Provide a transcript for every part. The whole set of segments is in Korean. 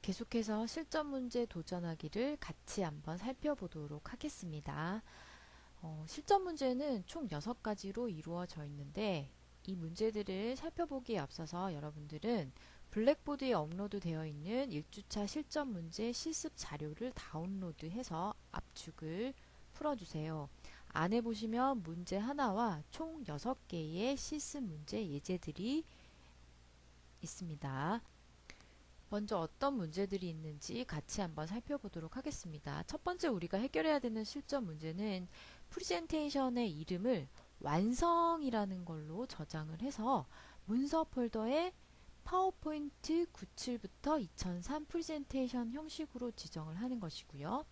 계속해서 실전 문제 도전하기를 같이 한번 살펴보도록 하겠습니다. 실전 문제는 총 6가지로 이루어져 있는데 이 문제들을 살펴보기에 앞서서 여러분들은 블랙보드에 업로드 되어 있는 1주차 실전 문제 실습 자료를 다운로드해서 압축을 풀어주세요. 안에 보시면 문제 하나와 총 6개의 실습 문제 예제들이 있습니다. 먼저 어떤 문제들이 있는지 같이 한번 살펴보도록 하겠습니다. 첫 번째 우리가 해결해야 되는 실전 문제는 프레젠테이션의 이름을 완성이라는 걸로 저장을 해서 문서 폴더에 파워포인트 97부터 2003 프레젠테이션 형식으로 지정을 하는 것이고요.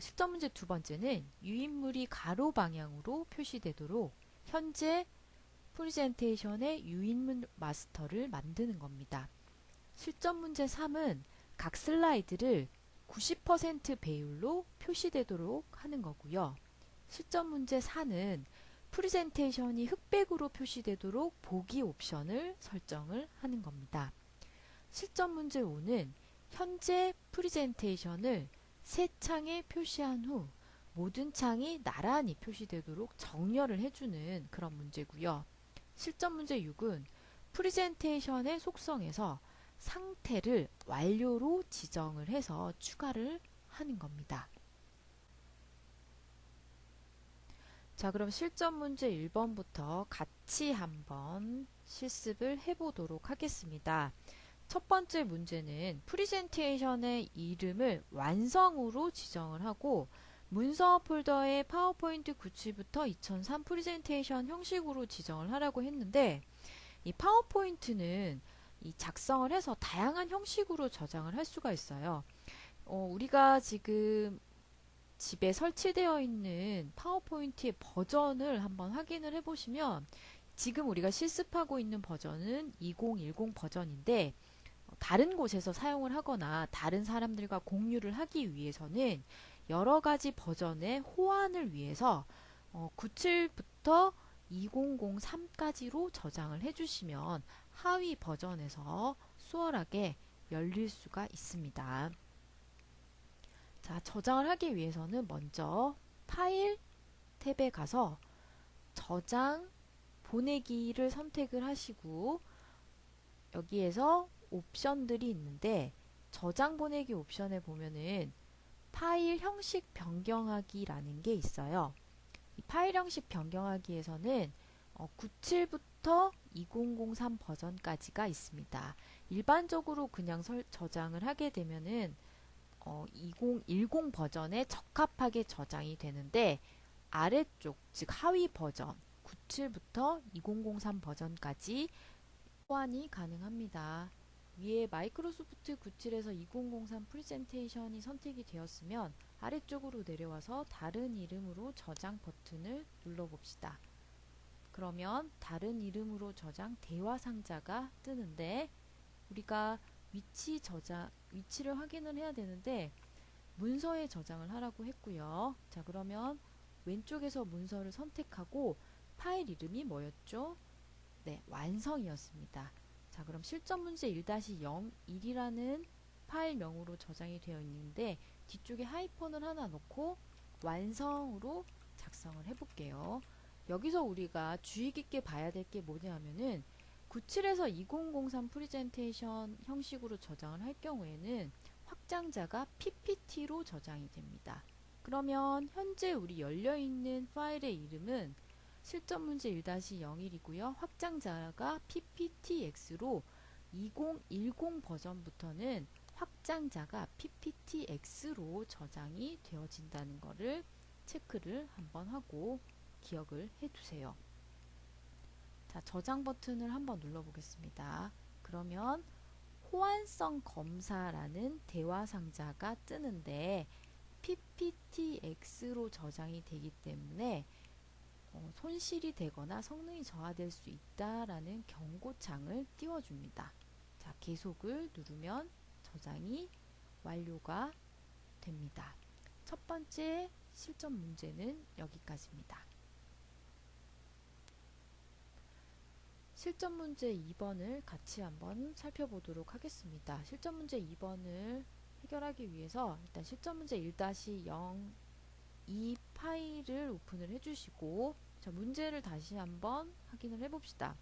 실전 문제 두 번째는 유인물이 가로 방향으로 표시되도록 현재 프레젠테이션의 유인물 마스터를 만드는 겁니다. 실전 문제 3은 각 슬라이드를 90% 배율로 표시되도록 하는 거고요. 실전 문제 4는 프레젠테이션이 흑백으로 표시되도록 보기 옵션을 설정을 하는 겁니다. 실전 문제 5는 현재 프레젠테이션을 세 창에 표시한 후 모든 창이 나란히 표시되도록 정렬을 해주는 그런 문제고요. 실전 문제 6은 프레젠테이션의 속성에서 상태를 완료로 지정을 해서 추가를 하는 겁니다. 자, 그럼 실전 문제 1번부터 같이 한번 실습을 해보도록 하겠습니다. 첫 번째 문제는 프레젠테이션의 이름을 완성으로 지정을 하고 문서 폴더에 파워포인트 97부터 2003 프레젠테이션 형식으로 지정을 하라고 했는데 이 파워포인트는 이 작성을 해서 다양한 형식으로 저장을 할 수가 있어요. 우리가 지금 집에 설치되어 있는 파워포인트의 버전을 한번 확인을 해보시면 지금 우리가 실습하고 있는 버전은 2010 버전인데 다른 곳에서 사용을 하거나 다른 사람들과 공유를 하기 위해서는 여러 가지 버전의 호환을 위해서 97부터 2003까지로 저장을 해주시면 하위 버전에서 수월하게 열릴 수가 있습니다. 자, 저장을 하기 위해서는 먼저 파일 탭에 가서 저장 보내기를 선택을 하시고 여기에서 옵션들이 있는데 저장 보내기 옵션에 보면은 파일 형식 변경하기라는 게 있어요. 이 파일 형식 변경하기에서는 97부터 2003 버전까지가 있습니다. 일반적으로 그냥 저장을 하게 되면은 2010 버전에 적합하게 저장이 되는데 아래쪽 즉 하위 버전 97부터 2003 버전까지 호환이 가능합니다. 위에 마이크로소프트 97에서 2003 프레젠테이션이 선택이 되었으면 아래쪽으로 내려와서 다른 이름으로 저장 버튼을 눌러봅시다. 그러면 다른 이름으로 저장 대화 상자가 뜨는데 우리가 위치를 확인을 해야 되는데 문서에 저장을 하라고 했고요. 자, 그러면 왼쪽에서 문서를 선택하고 파일 이름이 뭐였죠? 네, 완성이었습니다. 자, 그럼 실전 문제 1-01이라는 파일명으로 저장이 되어 있는데 뒤쪽에 하이펀을 하나 넣고 완성으로 작성을 해볼게요. 여기서 우리가 주의 깊게 봐야 될 게 뭐냐 하면은 97에서 2003 프레젠테이션 형식으로 저장을 할 경우에는 확장자가 PPT로 저장이 됩니다. 그러면 현재 우리 열려있는 파일의 이름은 실전 문제 1-01이고요. 확장자가 PPTX로 2010 버전부터는 확장자가 PPTX로 저장이 되어진다는 것을 체크를 한번 하고 기억을 해두세요. 자, 저장 버튼을 한번 눌러보겠습니다. 그러면 호환성 검사라는 대화 상자가 뜨는데 PPTX로 저장이 되기 때문에 손실이 되거나 성능이 저하될 수 있다라는 경고창을 띄워줍니다. 자, 계속을 누르면 저장이 완료가 됩니다. 첫 번째 실전 문제는 여기까지입니다. 실전 문제 2번을 같이 한번 살펴보도록 하겠습니다. 실전 문제 2번을 해결하기 위해서 일단 실전 문제 1-0 이 파일을 오픈을 해주시고, 자, 문제를 다시 한번 확인을 해봅시다.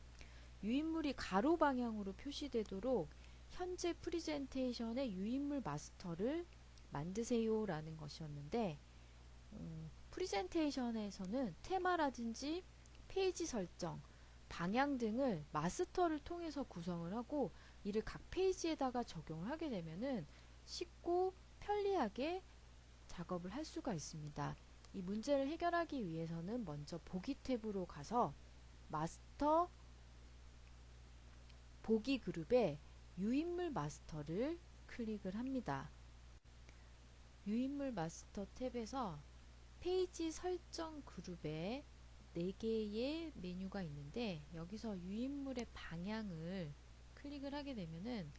유인물이 가로 방향으로 표시되도록 현재 프리젠테이션의 유인물 마스터를 만드세요 라는 것이었는데, 프리젠테이션에서는 테마라든지 페이지 설정, 방향 등을 마스터를 통해서 구성을 하고, 이를 각 페이지에다가 적용을 하게 되면은 쉽고 편리하게 작업을 할 수가 있습니다. 이 문제를 해결하기 위해서는 먼저 보기 탭으로 가서 마스터 보기 그룹에 유인물 마스터를 클릭을 합니다. 유인물 마스터 탭에서 페이지 설정 그룹에 4개의 메뉴가 있는데, 여기서 유인물의 방향을 클릭을 하게 되면은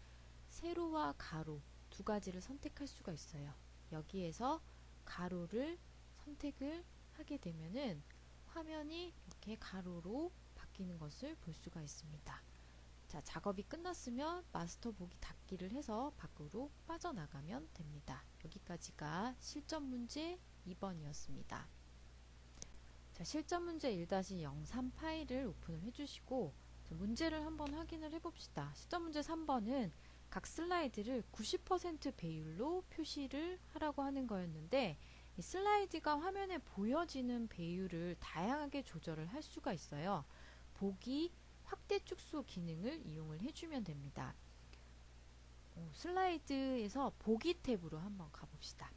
세로와 가로 두 가지를 선택할 수가 있어요. 여기에서 가로를 선택을 하게 되면은 화면이 이렇게 가로로 바뀌는 것을 볼 수가 있습니다. 자, 작업이 끝났으면 마스터 보기 닫기를 해서 밖으로 빠져나가면 됩니다. 여기까지가 실전 문제 2번이었습니다. 자, 실전 문제 1-03 파일을 오픈을 해주시고, 문제를 한번 확인을 해봅시다. 실전 문제 3번은 각 슬라이드를 90% 배율로 표시를 하라고 하는 거였는데, 이 슬라이드가 화면에 보여지는 배율을 다양하게 조절을 할 수가 있어요. 보기 확대 축소 기능을 이용을 해주면 됩니다. 슬라이드에서 보기 탭으로 한번 가봅시다.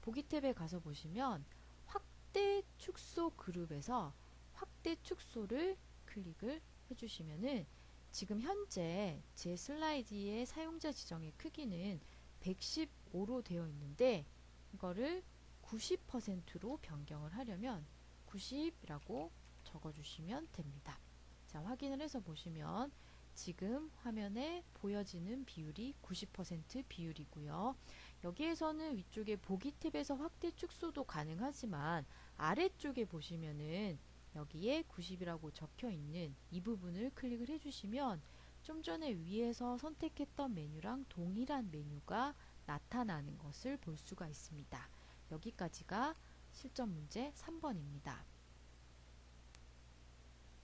보기 탭에 가서 보시면 확대 축소 그룹에서 확대 축소를 클릭을 해주시면은 지금 현재 제 슬라이드의 사용자 지정의 크기는 115로 되어 있는데, 이거를 90%로 변경을 하려면 90이라고 적어주시면 됩니다. 자, 확인을 해서 보시면 지금 화면에 보여지는 비율이 90% 비율이고요. 여기에서는 위쪽에 보기 탭에서 확대 축소도 가능하지만, 아래쪽에 보시면은 여기에 90이라고 적혀 있는 이 부분을 클릭을 해주시면 좀 전에 위에서 선택했던 메뉴랑 동일한 메뉴가 나타나는 것을 볼 수가 있습니다. 여기까지가 실전 문제 3번입니다.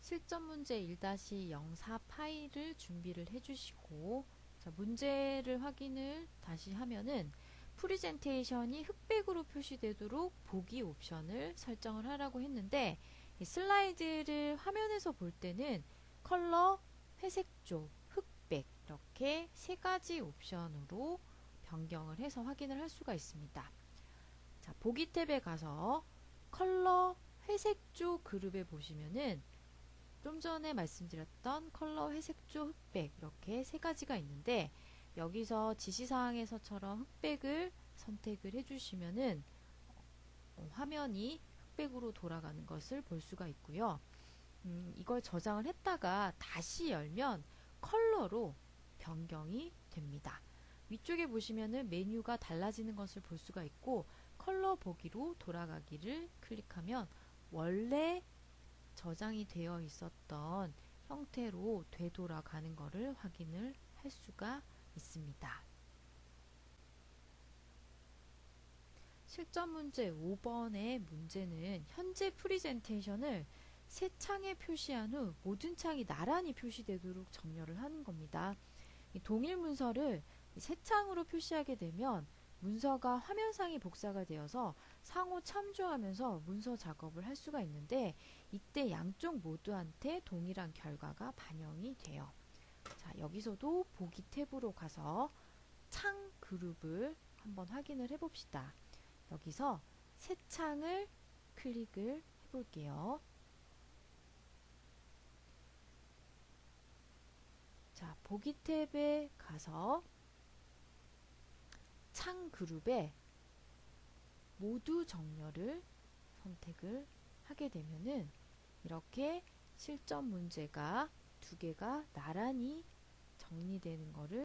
실전 문제 1-04 파일을 준비를 해주시고, 자, 문제를 확인을 다시 하면은 프리젠테이션이 흑백으로 표시되도록 보기 옵션을 설정을 하라고 했는데, 이 슬라이드를 화면에서 볼 때는 컬러, 회색조, 흑백 이렇게 3가지 옵션으로 변경을 해서 확인을 할 수가 있습니다. 자, 보기 탭에 가서 컬러, 회색조 그룹에 보시면은 좀 전에 말씀드렸던 컬러, 회색조, 흑백 이렇게 3가지가 있는데, 여기서 지시사항에서처럼 흑백을 선택을 해주시면은 화면이 흑백으로 돌아가는 것을 볼 수가 있고요. 이걸 저장을 했다가 다시 열면 컬러로 변경이 됩니다. 위쪽에 보시면은 메뉴가 달라지는 것을 볼 수가 있고, 컬러 보기로 돌아가기를 클릭하면 원래 저장이 되어 있었던 형태로 되돌아가는 것을 확인을 할 수가 있습니다. 실전 문제 5번의 문제는 현재 프리젠테이션을 세 창에 표시한 후 모든 창이 나란히 표시되도록 정렬을 하는 겁니다. 이 동일 문서를 세 창으로 표시하게 되면 문서가 화면상에 복사가 되어서 상호 참조하면서 문서 작업을 할 수가 있는데, 이때 양쪽 모두한테 동일한 결과가 반영이 돼요. 자, 여기서도 보기 탭으로 가서 창 그룹을 한번 확인을 해봅시다. 여기서 새 창을 클릭을 해볼게요. 자, 보기 탭에 가서 창 그룹에 모두 정렬을 선택을 하게 되면은 이렇게 실전 문제가 2개가 나란히 정리되는 것을